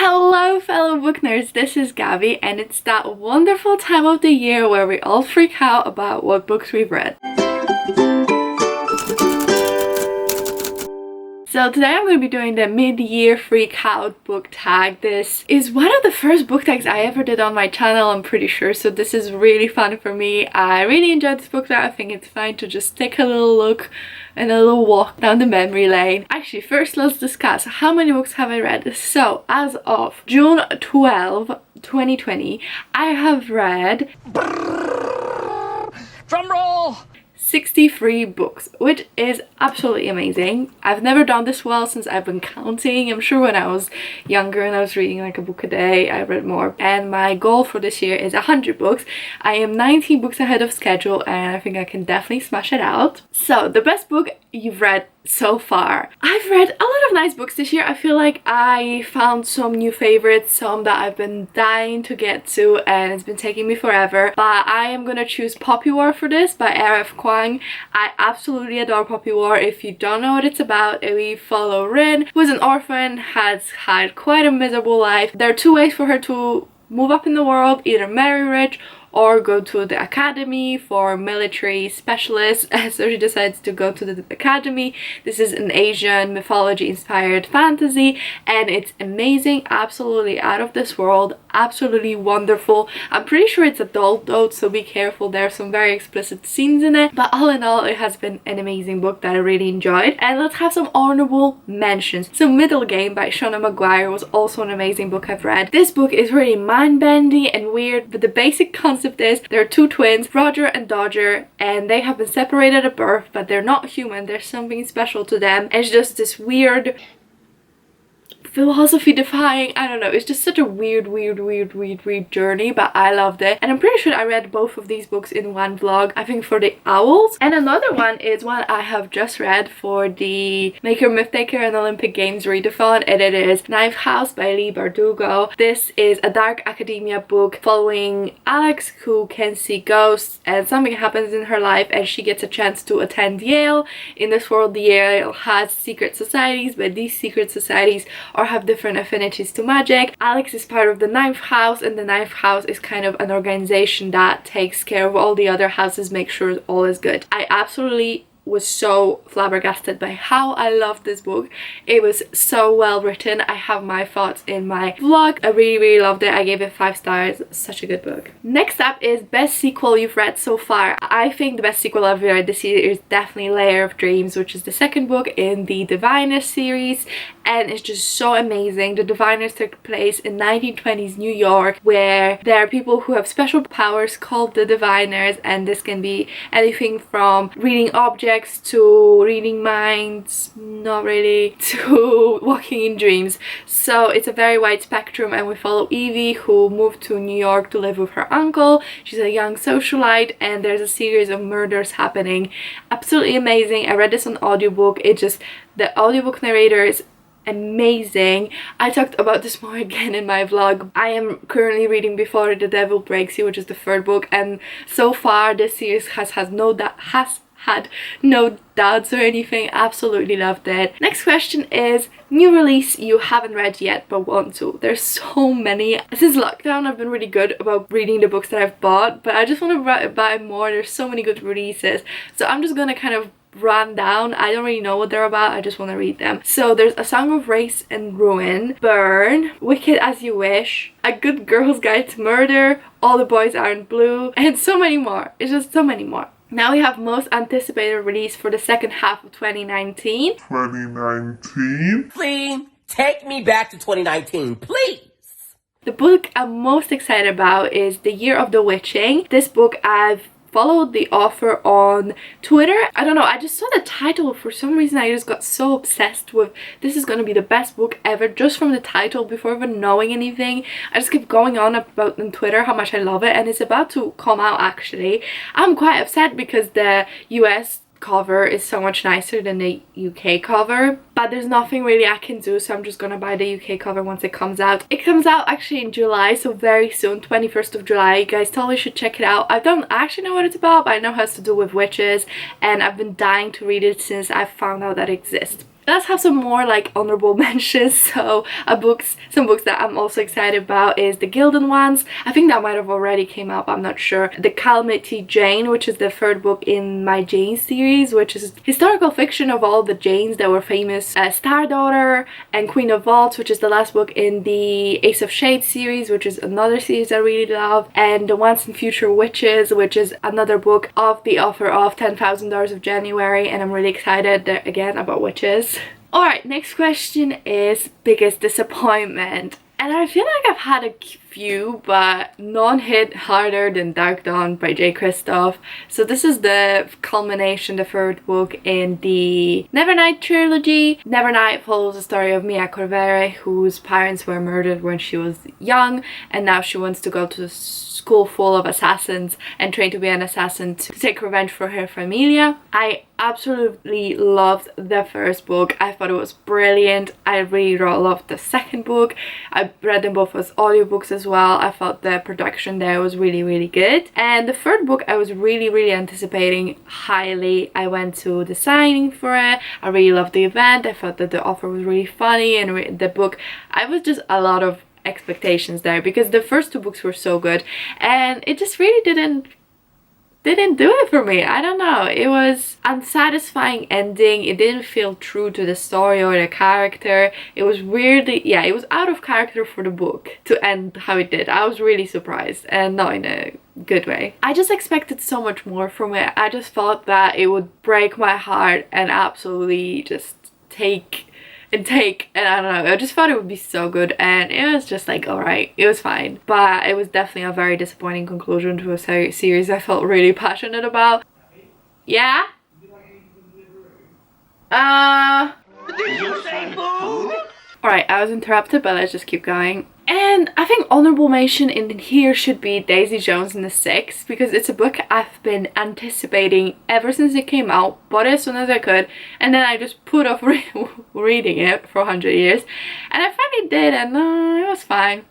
Hello fellow book nerds, this is Gabby and it's that wonderful time of the year where we all freak out about what books we've read. So today I'm going to be doing the mid-year freak out book tag. This is one of the first book tags I ever did on my channel, I'm pretty sure, so this is really fun for me. I really enjoyed this book tag. I think it's fun to just take a little look and a little walk down the memory lane. Actually, first let's discuss how many books have I read. So as of June 12, 2020, I have read drum roll 63 books, which is absolutely amazing. I've never done this well since I've been counting. I'm sure when I was younger and I was reading like a book a day, I read more. And my goal for this year is 100 books. I am 19 books ahead of schedule and I think I can definitely smash it out. So the best book you've read so far. I've read a lot of nice books this year. I feel like I found some new favorites, some that I've been dying to get to and it's been taking me forever. But I am gonna choose Poppy War for this by R.F. Kuang. I absolutely adore Poppy War. If you don't know what it's about, we follow Rin, who is an orphan, has had quite a miserable life. There are two ways for her to move up in the world, either marry rich or go to the academy for military specialists. So she decides to go to the academy. This is an Asian mythology inspired fantasy and it's amazing, absolutely out of this world, absolutely wonderful. I'm pretty sure it's adult though, so be careful, there are some very explicit scenes in it, but all in all it has been an amazing book that I really enjoyed. And let's have some honorable mentions. So Middle Game by Shona Maguire was also an amazing book I've read. This book is really mind-bending and weird, but the basic concept is there are two twins, Roger and Dodger, and they have been separated at birth, but they're not human. There's something special to them. And it's just this weird philosophy defying, I don't know, it's just such a weird journey, but I loved it. And I'm pretty sure I read both of these books in one vlog, I think for the Owls. And another one is one I have just read for the Maker Mythtaker and Olympic Games readathon, and it is Knife House by Leigh Bardugo. This is a dark academia book following Alex, who can see ghosts, and something happens in her life and she gets a chance to attend Yale. In this world, Yale has secret societies, but these secret societies or have different affinities to magic. Alex is part of the Knife House, and the Knife House is kind of an organization that takes care of all the other houses, make sure all is good. I absolutely was so flabbergasted by how I loved this book. It was so well written. I have my thoughts in my vlog. I really loved it. I gave it 5 stars. Such a good book. Next up is best sequel you've read so far. I think the best sequel I've read this year is definitely Layer of Dreams, which is the second book in the Diviners series, and it's just so amazing. The Diviners took place in 1920s New York, where there are people who have special powers called the Diviners, and this can be anything from reading objects to reading minds, not really, to walking in dreams. So it's a very wide spectrum, and we follow Evie, who moved to New York to live with her uncle. She's a young socialite and there's a series of murders happening. Absolutely amazing. I read this on audiobook. The audiobook narrator is amazing. I talked about this more again in my vlog. I am currently reading Before the Devil Breaks You, which is the third book, and so far this series has had no doubts or anything. Absolutely loved it. Next question is new release you haven't read yet but want to. There's so many. Since lockdown I've been really good about reading the books that I've bought, but I just want to buy more. There's so many good releases, so I'm just gonna kind of run down. I don't really know what they're about, I just want to read them. So there's A Song of Race and Ruin, Burn, Wicked as You Wish, A Good Girl's Guide to Murder, All the Boys Aren't Blue, and so many more. It's just so many more. Now we have most anticipated release for the second half of 2019. Please take me back to 2019, please. The book I'm most excited about is The Year of the Witching. This book I've followed the author on Twitter. I don't know, I just saw the title. For some reason I just got so obsessed with this is gonna be the best book ever just from the title before even knowing anything. I just kept going on about on Twitter how much I love it, and it's about to come out actually. I'm quite upset because the US cover is so much nicer than the UK cover, but there's nothing really I can do, so I'm just gonna buy the UK cover once it comes out. It comes out actually in July, so very soon, 21st of July. You guys totally should check it out. I don't actually know what it's about, but I know it has to do with witches, and I've been dying to read it since I found out that it exists. let's have some more like honorable mentions. So some books that I'm also excited about is The Gilded Ones. I think that might have already came out, but I'm not sure. The Calamity Jane, which is the third book in my Jane series, which is historical fiction of all the Janes that were famous. Star Daughter and Queen of Vaults, which is the last book in the Ace of Shades series, which is another series I really love. And The Once and Future Witches, which is another book of the author of $10,000 of January, and I'm really excited again about witches. Alright, next question is biggest disappointment. And I feel like I've had a few, but none hit harder than Dark Dawn by J. Kristoff. So this is the culmination, the third book in the Nevernight trilogy. Nevernight follows the story of Mia Corvere, whose parents were murdered when she was young, and now she wants to go to a school full of assassins and train to be an assassin to take revenge for her familia. I absolutely loved the first book. I thought it was brilliant. I really loved the second book. I read them both as audiobooks as well. I thought the production there was really good. And the third book I was really anticipating highly. I went to the signing for it. I really loved the event. I thought that the author was really funny, and the book, I was just a lot of expectations there because the first two books were so good, and it just really didn't do it for me. I don't know, it was unsatisfying ending. It didn't feel true to the story or the character. It was weirdly, yeah, it was out of character for the book to end how it did. I was really surprised, and not in a good way. I just expected so much more from it. I just thought that it would break my heart and absolutely just take, and I don't know, I just thought it would be so good, and it was just like, alright, it was fine. But it was definitely a very disappointing conclusion to a series I felt really passionate about. Yeah? Did you say food? Alright, I was interrupted, but let's just keep going. And I think honorable mention in here should be Daisy Jones and the Six, because it's a book I've been anticipating ever since it came out. Bought it as soon as I could, and then I just put off reading it for 100 years. And I finally did, and it was fine.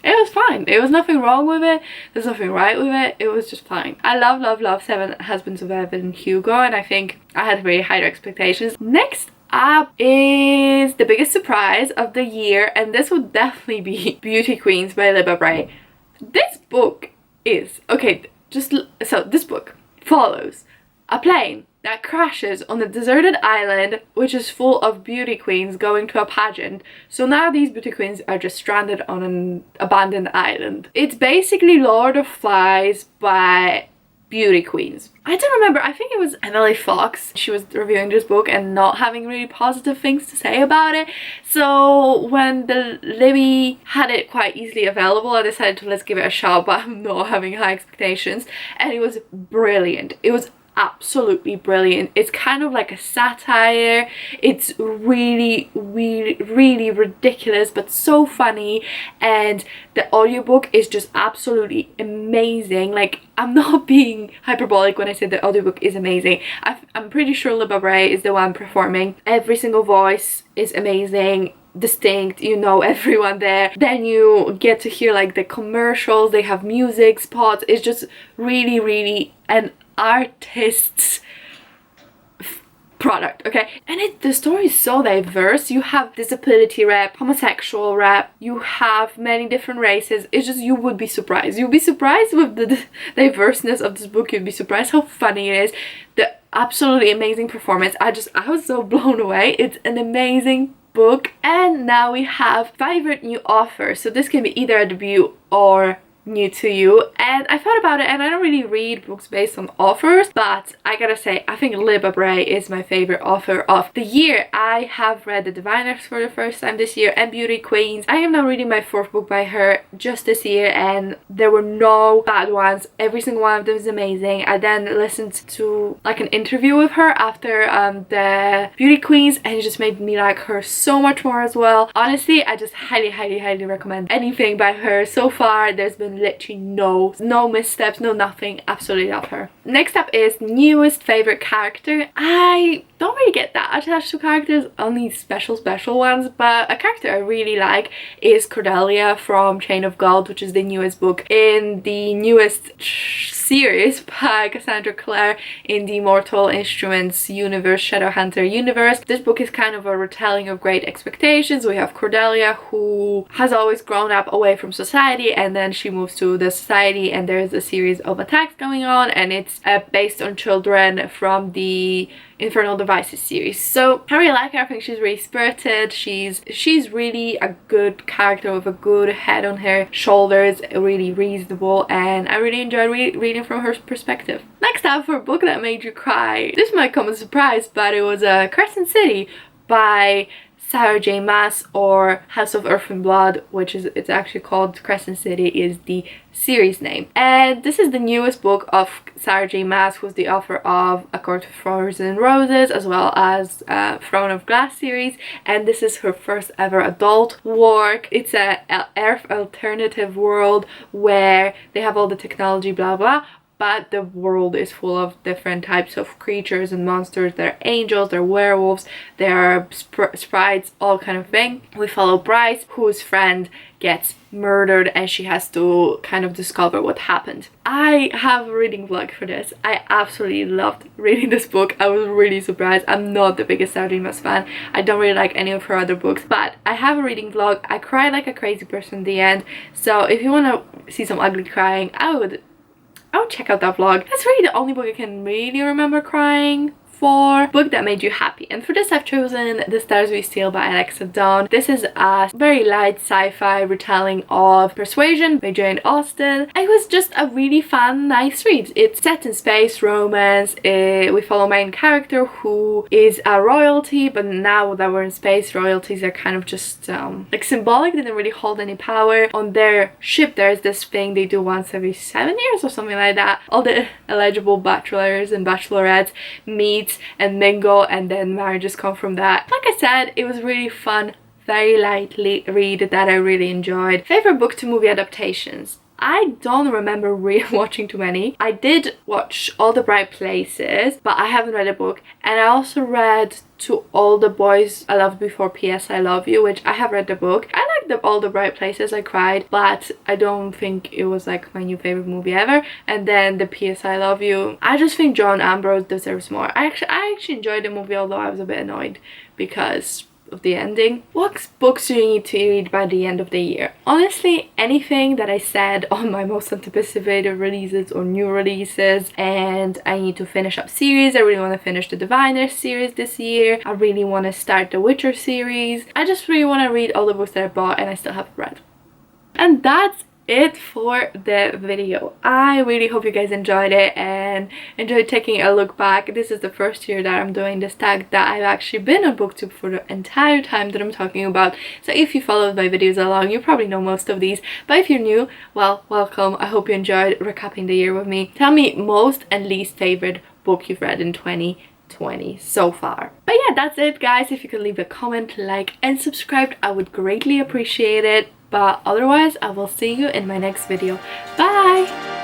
It was fine. There was nothing wrong with it. There's nothing right with it. It was just fine. I love Seven Husbands of Evelyn Hugo, and I think I had really high expectations. Next up is the biggest surprise of the year, and this would definitely be Beauty Queens by Libba Bray. This book is, okay, so this book follows a plane that crashes on a deserted island which is full of beauty queens going to a pageant. So now these beauty queens are just stranded on an abandoned island. It's basically Lord of Flies by beauty queens. I don't remember, I think it was Emily Fox. She was reviewing this book and not having really positive things to say about it. So when the Libby had it quite easily available, I decided to let's give it a shot, but I'm not having high expectations. And it was brilliant. It was absolutely brilliant. It's kind of like a satire. It's really ridiculous, but so funny, and the audiobook is just absolutely amazing. Like, I'm not being hyperbolic when I say the audiobook is amazing. I'm pretty sure Libba Bray is the one performing. Every single voice is amazing, distinct, you know everyone there. Then you get to hear like the commercials, they have music spots. It's just really an artist's product, okay? And the story is so diverse. You have disability rep, homosexual rep, you have many different races. It's just, you would be surprised. You'd be surprised with the diverseness of this book. You'd be surprised how funny it is. The absolutely amazing performance. I was so blown away. It's an amazing book. And now we have favorite new author. So this can be either a debut or new to you, and I thought about it, and I don't really read books based on authors, but I gotta say I think Libba Bray is my favorite author of the year. I have read The Diviners for the first time this year and Beauty Queens. I am now reading my fourth book by her just this year, and there were no bad ones. Every single one of them is amazing. I then listened to like an interview with her after the Beauty Queens, and it just made me like her so much more as well. Honestly, I just highly recommend anything by her. So far there's been literally no missteps, no nothing. Absolutely love her. Next up is newest favorite character. I don't really get that attached to characters, only special ones, but a character I really like is Cordelia from Chain of Gold, which is the newest book in the newest series by Cassandra Clare in the Mortal Instruments universe, Shadowhunter universe. This book is kind of a retelling of Great Expectations. We have Cordelia, who has always grown up away from society, and then she moves to the society, and there's a series of attacks going on, and it's based on children from the Infernal Devices series. So I really like her. I think she's really spirited. She's really a good character with a good head on her shoulders, really reasonable, and I really enjoyed reading from her perspective. Next up, for a book that made you cry, this might come as a surprise, but it was Crescent City by Sarah J Maas, or House of Earth and Blood, which is, it's actually called Crescent City is the series name. And this is the newest book of Sarah J Maas, who's the author of A Court of Thorns and Roses, as well as Throne of Glass series, and this is her first ever adult work. It's a Earth alternative world where they have all the technology, blah blah, but the world is full of different types of creatures and monsters. There are angels, there are werewolves, there are sprites, all kind of thing. We follow Bryce, whose friend gets murdered, and she has to kind of discover what happened. I have a reading vlog for this. I absolutely loved reading this book. I was really surprised. I'm not the biggest Sarah J Maas fan. I don't really like any of her other books, but I have a reading vlog. I cried like a crazy person in the end, so if you want to see some ugly crying, I would check out that vlog. That's really the only book I can really remember crying for. Book that made you happy. And for this I've chosen The Stars We Steal by Alexa Dawn. This is a very light sci-fi retelling of Persuasion by Jane Austen. It was just a really fun, nice read. It's set in space, romance. We follow main character who is a royalty, but now that we're in space, royalties are kind of just like symbolic. They don't really hold any power. On their ship there's this thing they do once every 7 years or something like that. All the eligible bachelors and bachelorettes meet and mingle, and then marriages come from that. Like I said, it was really fun, very lightly read that I really enjoyed. Favorite book to movie adaptations? I don't remember really watching too many. I did watch All the Bright Places, but I haven't read a book. And I also read To All the Boys I Loved Before P.S. I Love You, which I have read the book. I liked All the Bright Places. I cried, but I don't think it was like my new favorite movie ever. And then the P.S. I Love You, I just think John Ambrose deserves more. I actually enjoyed the movie, although I was a bit annoyed because of the ending. What books do you need to read by the end of the year? Honestly, anything that I said on my most anticipated releases or new releases, and I need to finish up series. I really want to finish the Diviners series this year. I really want to start the Witcher series. I just really want to read all the books that I bought and I still haven't read. And that's it for the video. I really hope you guys enjoyed it and enjoyed taking a look back. This is the first year that I'm doing this tag that I've actually been on booktube for the entire time that I'm talking about. So if you followed my videos along, you probably know most of these, but if you're new, well, welcome. I hope you enjoyed recapping the year with me. Tell me most and least favorite book you've read in 2020 so far. But yeah, that's it guys. If you could leave a comment, like and subscribe, I would greatly appreciate it. But otherwise, I will see you in my next video. Bye!